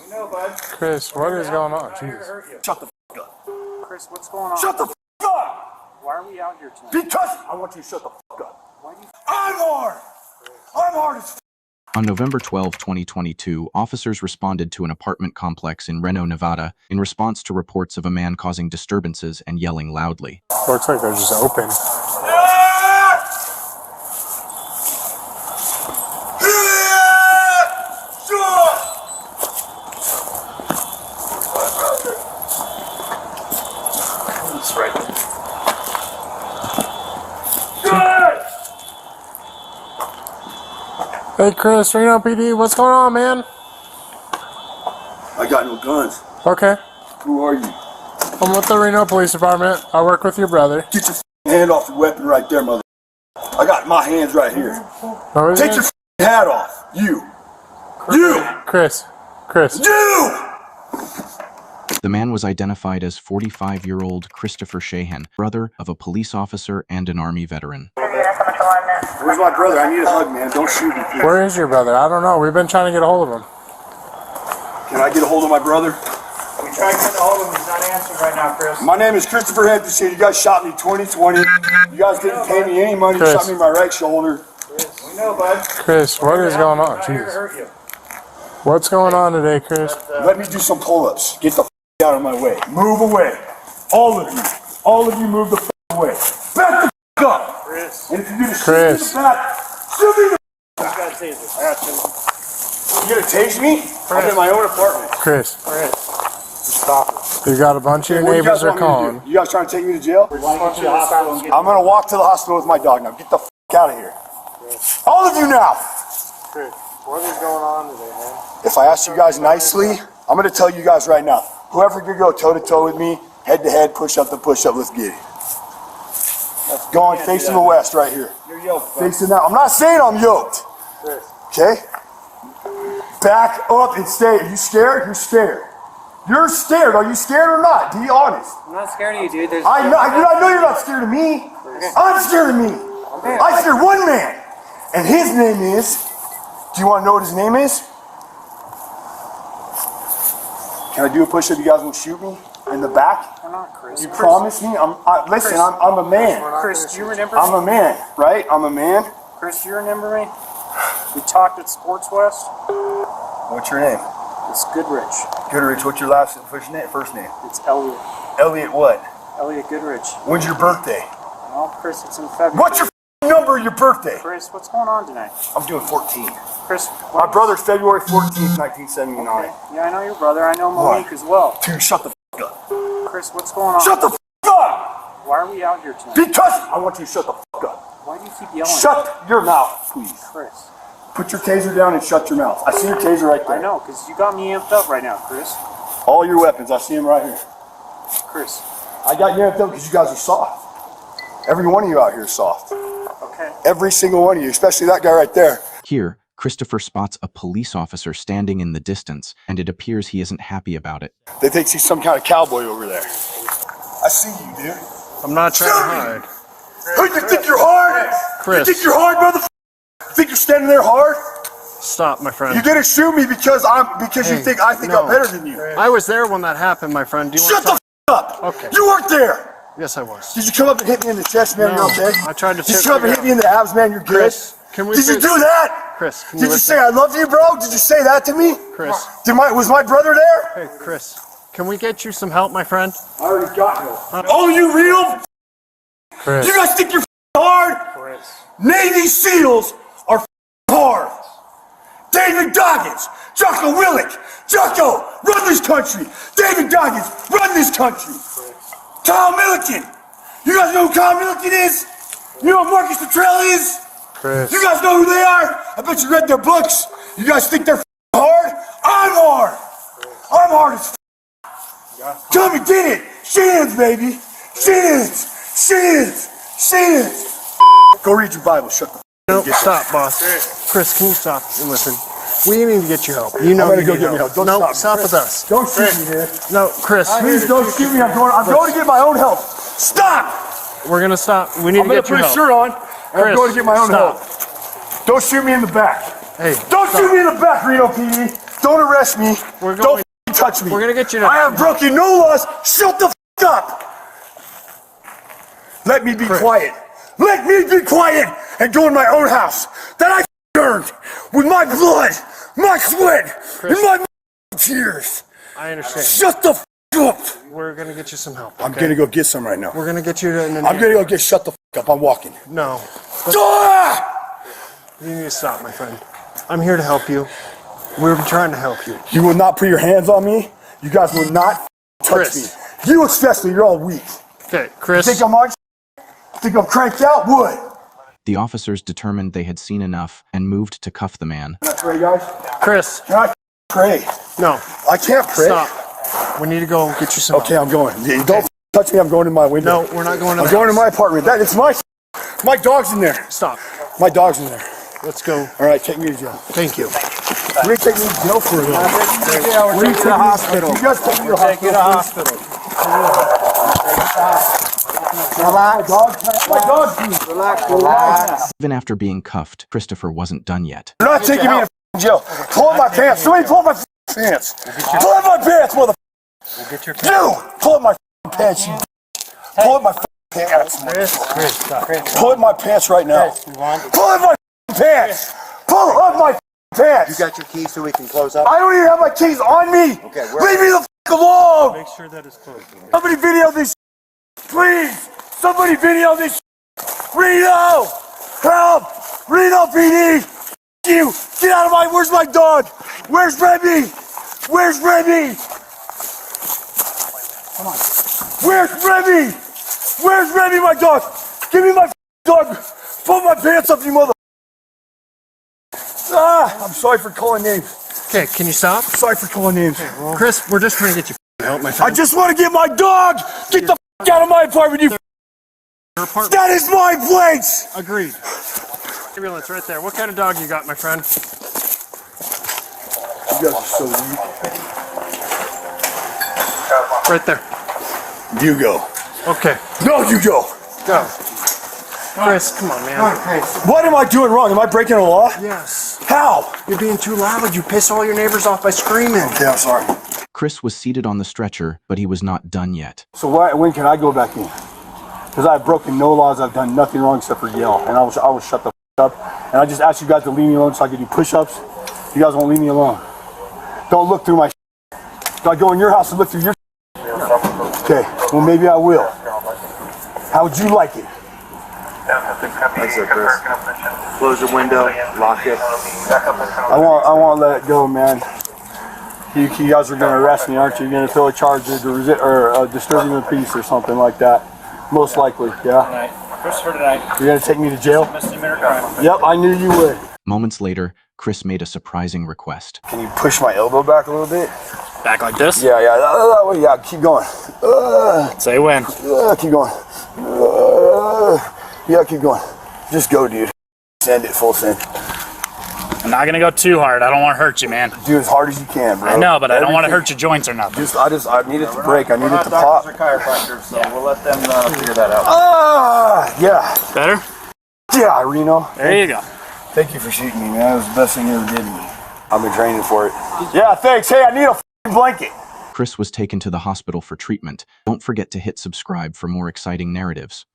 We know, bud. Chris, what is going on? Jesus. Shut the f up. Chris, what's going on? Shut the f up! Why are we out here tonight? Because I want you to shut the f up. Why do you... I'm hard! I'm hard as f. On November 12, 2022, officers responded to an apartment complex in Reno, Nevada, in response to reports of a man causing disturbances and yelling loudly. Looks like they're just open. That's right. Hey Chris, Reno PD, what's going on, man? I got no guns. Okay. Who are you? I'm with the Reno Police Department. I work with your brother. Get your hand off your weapon right there, mother. I got my hands right here. Take your hat off. You. Chris. You! The man was identified as 45-year-old Christopher Sheahan, brother of a police officer and an Army veteran. Where's my brother? I need a hug, man. Don't shoot me, please. Where is your brother? I don't know. We've been trying to get a hold of him. Can I get a hold of my brother? We tried to get a hold of him. He's not answering right now, Chris. My name is Christopher Henderson. You guys shot me 2020. You guys didn't pay me any money. You shot me in my right shoulder. We know, bud. Chris, what is going on? I'm not here to Jesus. hurt you. What's going on today, Chris? Let me do some pull-ups. Get the f out of my way. Move away. All of you. All of you move the f away. Back the f up. Chris. And if you do the shit Chris. in the back, shoot me the You gotta tase this. f. You gonna tase me? I'm in my own apartment. Chris, Stop it. you got a bunch of your What do you neighbors guys are want me to calling. do? You guys trying to take me to jail? Why don't you go to the hospital and get... I'm gonna walk to the hospital with my dog now. Get the f out of here. All of you now. Chris, what is going on today, man? If I ask you guys nicely, I'm gonna tell you guys right now. Whoever could go toe-to-toe with me, head-to-head, push-up to push-up, let's get it. Going facing the west right here. You're yoked, bud. Facing that. I'm not saying I'm yoked. Chris. Okay? Back up and stay. Are you scared? You're scared. You're scared. Are you scared or not? Be honest. I'm not scared of you, dude. There's... I know you're not scared of me. I'm scared of me. Okay. I fear one man. And his name is... Do you want to know what his name is? Can I do a push-up? You guys won't shoot me in the back? We're not, Chris. You promise me? Listen, I'm a man. Chris, do you remember I'm me? a man, right? I'm a man. Chris, do you remember me? We talked at Sports West. What's your name? It's Goodrich. Goodrich. What's your last first name? First name? It's Elliot. Elliot what? Elliot Goodrich. When's your birthday? Well, Chris, it's in February. What's your number of your birthday? Chris, what's going on tonight? I'm doing 14. Chris, My brother's February 14th, 1979. Okay. Yeah, I know your brother. I know Malik as well. Dude, shut the f up. Chris, what's going on? Shut the f up! Why are we out here tonight? Because I want you to shut the f up. Why do you keep yelling? Shut your mouth, please. Chris. Put your taser down and shut your mouth. I see your taser right there. I know, because you got me amped up right now, Chris. All your weapons, I see them right here. Chris. I got you amped up because you guys are soft. Every one of you out here is soft. Okay. Every single one of you, especially that guy right there. Here, Christopher spots a police officer standing in the distance, and it appears he isn't happy about it. They think he's some kind of cowboy over there. I see you, dude. I'm not trying to hide. Who you think you're hard? Chris. You think you're hard, motherfucker? You think you're standing there hard? Stop, my friend. You didn't shoot me because you think I think I'm better than you. I was there when that happened, my friend. Do you Shut the f up! Okay. You weren't there! Yes, I was. Did you come up and hit me in the chest, man? No, You're okay? I tried to Did you come up and hit me in the abs, man? You're good? Chris, can we Did you fix- do that? Chris, can Did you say I love you, bro? Did you say that to me? Chris. Was my brother there? Hey, Chris. Can we get you some help, my friend? I already got you. Oh, you real? Chris. You guys think you're hard? Chris. Navy SEALs are hard. David Goggins, Jocko Willick, Jocko, run this country. David Goggins, run this country. Tom Milliken, you guys know who Tom Milliken is? You know who Marcus Luttrell is? Chris. You guys know who they are? I bet you read their books. You guys think they're hard? I'm hard. I'm hard as Tell me, get it. Shins, baby. Shins. Shins. Shins. Go read your Bible. Shut the No, stop, boss. Chris, can you stop and listen? We need to get you help. You know I'm gonna you go need get me help. help. Don't No, stop me. with us. Don't shoot me, man. No, Chris. Please don't shoot me. I'm going to get my own help. Stop. We're gonna stop. We need I'm to going get to you put a help. shirt on, and I'm Chris, going to get my own stop. help. Don't shoot me in the back. Hey, Don't shoot me in the back, Reno PD. Don't arrest me. Don't touch me. We're gonna get you to. I have broken no laws. Shut the up. Let me be quiet. Let me be quiet and go in my own house that I earned with my blood, my sweat, and my tears. I understand. Shut the up. We're gonna get you some help. Okay? I'm gonna go get some right now. We're gonna get you to. I'm gonna go get shut the up. I'm walking. No. Ah! You need to stop, my friend. I'm here to help you. We're trying to help you. You will not put your hands on me. You guys will not touch Chris. me. You especially, you're all weak. Okay, Chris. Think I'm on? Think I'm cranked out? Wood. The officers determined they had seen enough and moved to cuff the man. Can I pray, guys? Chris. Can I pray? No. I can't pray. Stop. We need to go get you some. Okay, I'm going. You don't touch me. I'm going in my window. No, we're not going to I'm going to my apartment. It's my dog's in there. Stop. My dog's in there. Let's go. All right, take me to jail. Thank you. We're going to take me to jail for it. We're taking you to the hospital. You guys take me to the Take you to hospital. hospital. My dog's Relax. Even after being cuffed, Christopher wasn't done yet. You're not taking me to jail. Pull up my pants. Somebody pull up my pants. Pull up my pants, motherfucker. We'll get your You! Pull up my pants, you. Pull up my pants. Pull up my pants right now. Pull up my pants. Pull up my pants. You got your keys so we can close up? I don't even have my keys on me. Okay, leave me the alone. Make sure that it's closed. Somebody video this, please. Somebody video this. Reno, help! Reno PD. You get out of my. Where's my dog? Where's Remy? Where's Remy? Come on. Where's Remy? Where's Remy, my dog? Give me my dog. Pull my pants up, you mother. I'm sorry for calling names. Okay, can you stop? Sorry for calling names. Chris, we're just trying to get you help, my friend. I just want to get my dog. Get the out of my apartment, you. Your apartment. That is my place. Agreed. Ambulance right there. What kind of dog you got, my friend? You guys are so weak. Right there. You go. Okay. No, you go. Go. Chris, come on, man. What am I doing wrong? Am I breaking a law? Yes. How? You're being too loud. You piss all your neighbors off by screaming. Okay, I'm sorry. Chris was seated on the stretcher, but he was not done yet. So when can I go back in? Because I've broken no laws. I've done nothing wrong except for yell. And I was shut the up. And I just asked you guys to leave me alone so I could do push-ups. You guys won't leave me alone. Don't look through my Do I go in your house and look through your Okay, well maybe I will. How would you like it? Like so, Chris. Close your window, lock it. I won't let it go, man. You guys are gonna arrest me, aren't you? You're gonna throw a charge or disturbing the peace or something like that. Most likely, yeah. Christopher tonight. You're gonna take me to jail? Misdemeanor crime. Yep, I knew you would. Moments later, Chris made a surprising request. Can you push my elbow back a little bit? Back like this? Yeah, that way, yeah, keep going. Say when. Keep going. Yeah, keep going. Just go, dude. Send it, full send. I'm not gonna go too hard. I don't want to hurt you, man. Do as hard as you can, bro. I know, but I don't want to hurt your joints or nothing. I need it to break. I need it to pop. We're chiropractors, so we'll let them figure that out. Yeah. Better? Yeah, Reno. There you go. Thank you for shooting me, man. That was the best thing you ever did to me. I've been training for it. Yeah, thanks. Hey, I need a f***ing blanket. Chris was taken to the hospital for treatment. Don't forget to hit subscribe for more exciting narratives.